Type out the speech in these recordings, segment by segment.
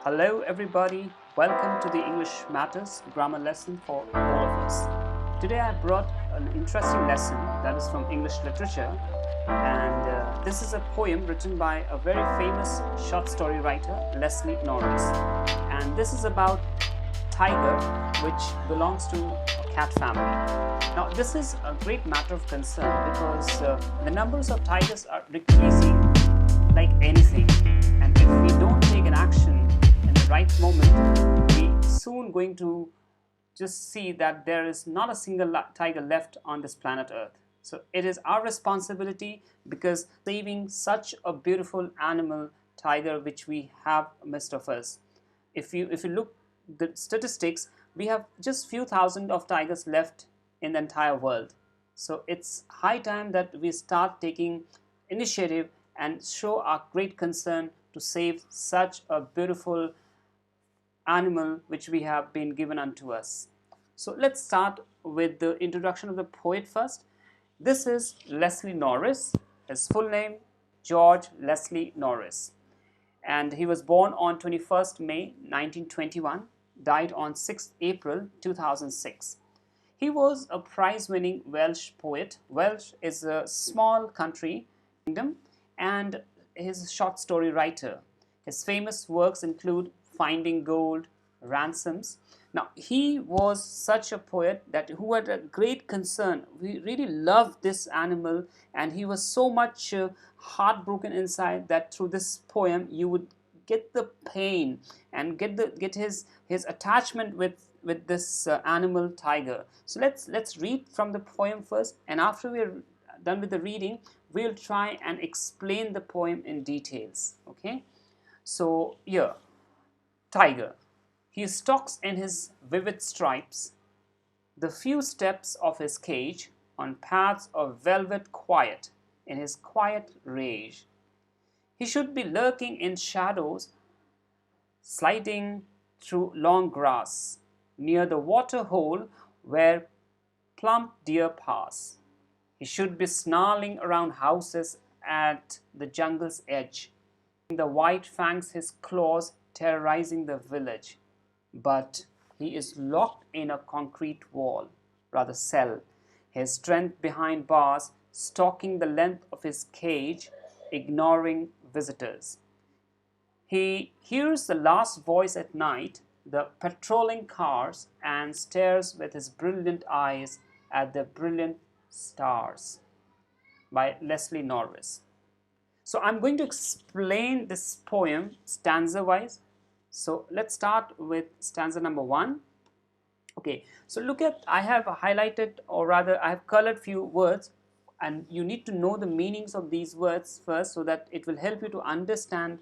Hello, everybody. Welcome to the English Matters grammar lesson for all of us. Today, I brought an interesting lesson that is from English literature, and this is a poem written by a very famous short story writer, Leslie Norris. And this is about tiger, which belongs to a cat family. Now, this is a great matter of concern because the numbers of tigers are decreasing like anything, and if we don't take an action in the right moment, we soon going to just see that there is not a single tiger left on this planet Earth. So it is our responsibility, because saving such a beautiful animal, tiger, which we have midst of us. If you look the statistics, we have just few thousand of tigers left in the entire world. So it's high time that we start taking initiative and show our great concern to save such a beautiful animal which we have been given unto us. So let's start with the introduction of the poet first. This is Leslie Norris. His full name, George Leslie Norris, and he was born on 21st May 1921, died on 6th April 2006. He was a prize-winning Welsh poet. Welsh is a small country kingdom, and his short story writer. His famous works include Finding Gold, Ransoms. Now, he was such a poet that who had a great concern. We really loved this animal, and he was so much heartbroken inside that through this poem you would get the pain and get his attachment with this animal tiger. So let's read from the poem first, and after we're done with the reading, we'll try and explain the poem in details. Okay, so here, tiger. He stalks in his vivid stripes the few steps of his cage on paths of velvet quiet in his quiet rage. He should be lurking in shadows, sliding through long grass near the water hole where plump deer pass. He should be snarling around houses at the jungle's edge, the white fangs his claws terrorizing the village. But he is locked in a concrete wall, rather cell, his strength behind bars, stalking the length of his cage, ignoring visitors. He hears the last voice at night, the patrolling cars, and stares with his brilliant eyes at the brilliant stars. By Leslie Norris. So I'm going to explain this poem stanza wise. So let's start with stanza number 1. Okay, so look at, I have highlighted, or rather I have colored few words, and you need to know the meanings of these words first, so that it will help you to understand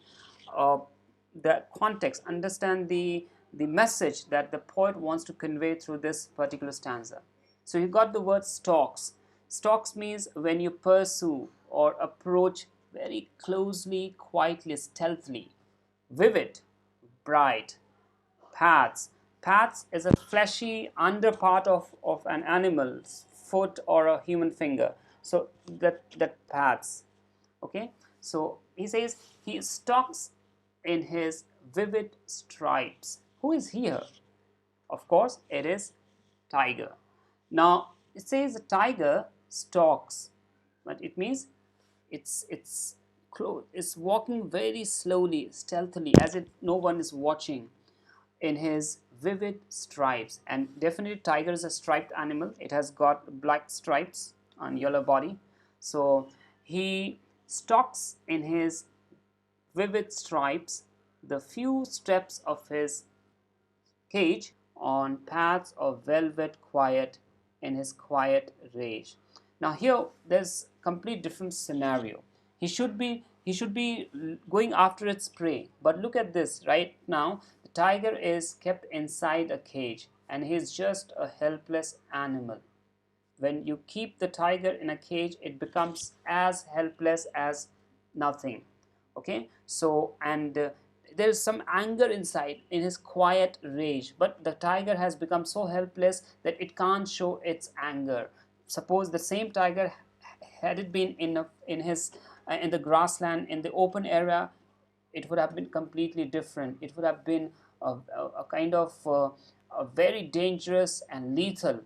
the context, understand the message that the poet wants to convey through this particular stanza. So you got the word stalks. Stalks means when you pursue or approach very closely, quietly, stealthily. Vivid, bright. Paths. Paths is a fleshy underpart of an animal's foot or a human finger. So that paths. Okay. So he says he stalks in his vivid stripes. Who is here? Of course, it is tiger. Now it says the tiger stalks, but it means it's walking very slowly, stealthily, as if no one is watching, in his vivid stripes. And definitely tiger is a striped animal. It has got black stripes on yellow body. So he stalks in his vivid stripes the few steps of his cage on paths of velvet quiet in his quiet rage. Now here there's complete different scenario. He should be going after its prey, but look at this. Right now the tiger is kept inside a cage, and he is just a helpless animal. When you keep the tiger in a cage, it becomes as helpless as nothing. Okay, so and there is some anger inside in his quiet rage, but the tiger has become so helpless that it can't show its anger. Suppose the same tiger, had it been in the grassland, in the open area, it would have been completely different. It would have been a kind of a very dangerous and lethal.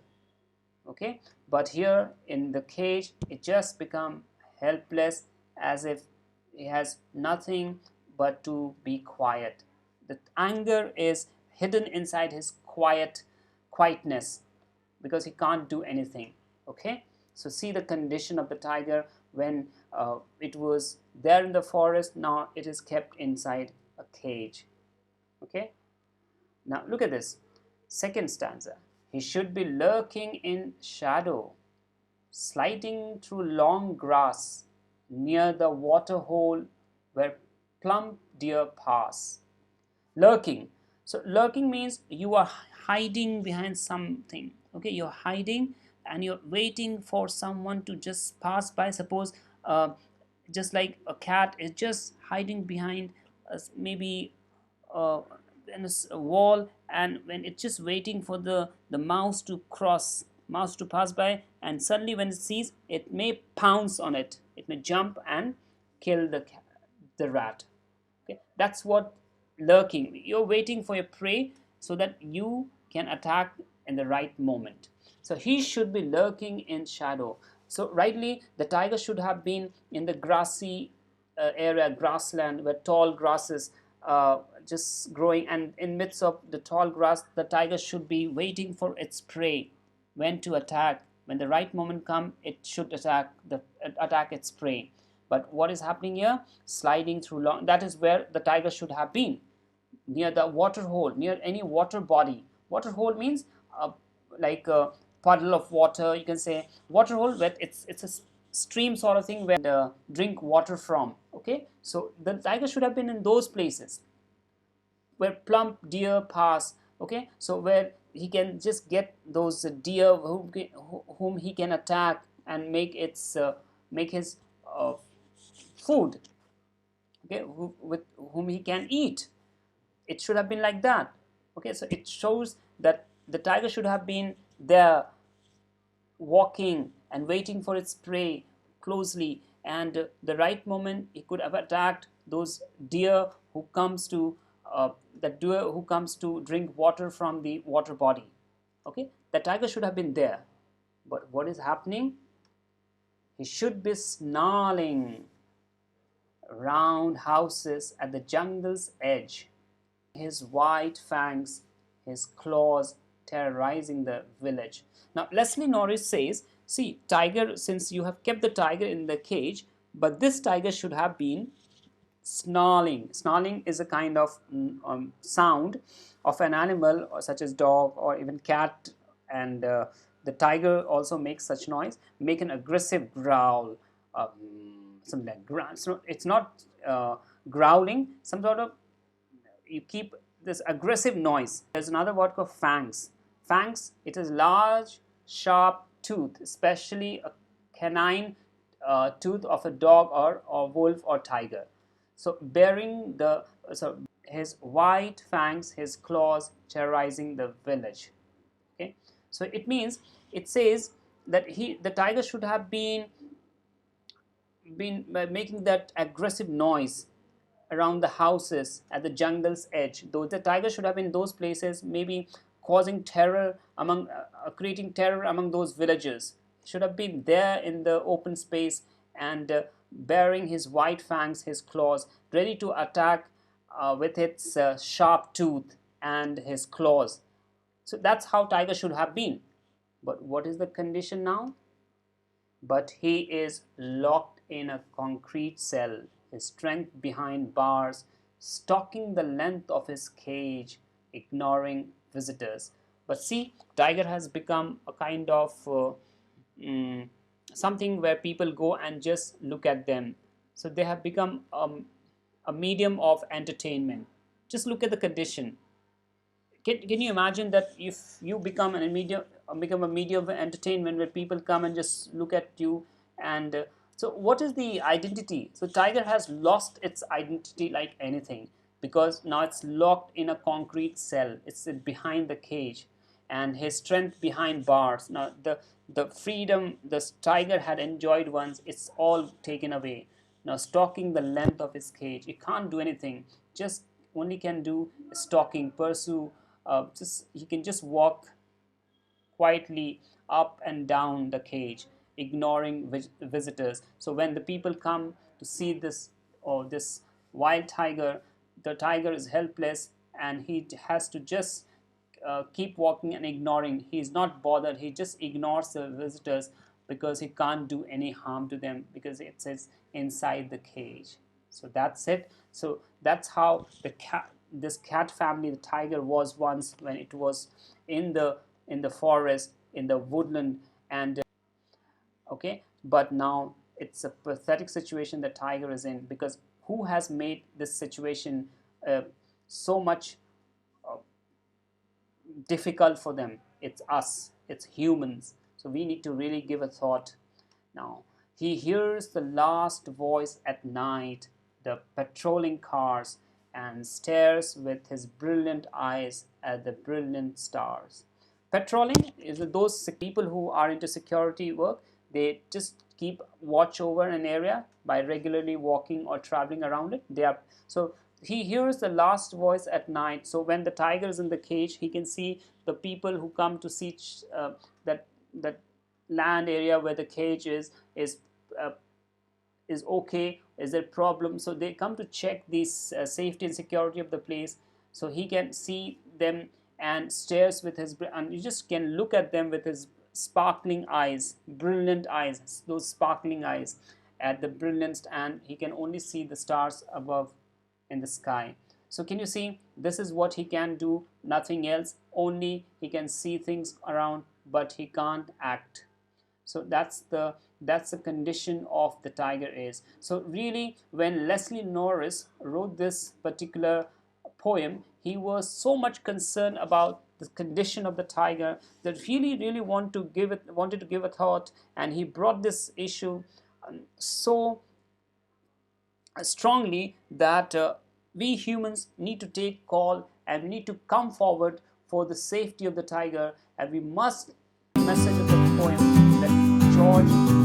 Okay, but here in the cage it just become helpless, as if it has nothing but to be quiet. The anger is hidden inside his quietness, because he can't do anything. Okay, so see the condition of the tiger when it was there in the forest. Now it is kept inside a cage. Okay, now look at this second stanza. He should be lurking in shadow, sliding through long grass near the water hole where plump deer pass. Lurking. So lurking means you are hiding behind something. Okay, you're hiding and you're waiting for someone to just pass by. Suppose just like a cat is just hiding behind maybe uh, in a wall, and when it's just waiting for the mouse to pass by, and suddenly when it sees, it may pounce on it, it may jump and kill the rat. Okay, that's what lurking. You're waiting for your prey so that you can attack in the right moment. So he should be lurking in shadow. So rightly the tiger should have been in the grassy area, grassland, where tall grasses just growing, and in midst of the tall grass the tiger should be waiting for its prey, when to attack. When the right moment comes, it should attack its prey. But what is happening here? Sliding through long, that is where the tiger should have been, near the water hole, near any water body. Water hole means like a puddle of water, you can say. Water hole, where it's a stream sort of thing where drink water from. Okay, so the tiger should have been in those places where plump deer pass. Okay, so where he can just get those deer whom he can attack and make his food. Okay, with whom he can eat. It should have been like that. Okay, so it shows that the tiger should have been there, walking and waiting for its prey closely, and the right moment he could have attacked those deer who comes to drink water from the water body. Okay, the tiger should have been there, but what is happening? He should be snarling round houses at the jungle's edge, his white fangs, his claws terrorizing the village. Now, Leslie Norris says, see, tiger, since you have kept the tiger in the cage, but this tiger should have been snarling. Snarling is a kind of sound of an animal, or such as dog or even cat, and the tiger also makes such noise, make an aggressive growl, something like growl. So it's not growling, some sort of, you keep this aggressive noise. There's another word called fangs. Fangs, it is large, sharp tooth, especially a canine tooth of a dog or wolf or tiger. So bearing his white fangs, his claws terrorizing the village. Okay, so it means, it says that the tiger should have been making that aggressive noise around the houses at the jungle's edge. Though the tiger should have been in those places, maybe causing terror among, creating terror among those villagers. Should have been there in the open space, and bearing his white fangs, his claws, ready to attack with its sharp tooth and his claws. So that's how tiger should have been. But what is the condition now? But he is locked in a concrete cell, his strength behind bars, stalking the length of his cage, ignoring visitors. But see, tiger has become a kind of something where people go and just look at them. So they have become a medium of entertainment. Just look at the condition. Can you imagine that if you become a medium of entertainment, where people come and just look at you, and so what is the identity? So tiger has lost its identity like anything, because now it's locked in a concrete cell. It's behind the cage, and his strength behind bars. Now the freedom the tiger had enjoyed once, it's all taken away. now stalking the length of his cage. It can't do anything, just only can do stalking, pursue, just he can just walk quietly up and down the cage, ignoring visitors. So when the people come to see this or this wild tiger, the tiger is helpless and he has to just keep walking and ignoring. He's not bothered. He just ignores the visitors because he can't do any harm to them because it says inside the cage. So that's it. So that's how this cat family, the tiger, was once when it was in the forest, in the woodland, and okay. But now it's a pathetic situation that tiger is in, because who has made this situation uh, so much difficult for them? It's us, it's humans. So we need to really give a thought. Now he hears the last voice at night, the patrolling cars, and stares with his brilliant eyes at the brilliant stars. Patrolling is those people who are into security work. They just keep watch over an area by regularly walking or traveling around it. They are so he hears the last voice at night. So when the tiger is in the cage, he can see the people who come to see that land area where the cage uh, is okay, is there problem. So they come to check the safety and security of the place. So he can see them and stares with his, and you just can look at them with his sparkling eyes, brilliant eyes, those sparkling eyes at the brilliance, and he can only see the stars above in the sky. So can you see, this is what he can do, nothing else. Only he can see things around, but he can't act. So that's the condition of the tiger is. So really, when Leslie Norris wrote this particular poem, he was so much concerned about the condition of the tiger that really wanted to give a thought, and he brought this issue so strongly that we humans need to take call and we need to come forward for the safety of the tiger, and we must message of the poem that George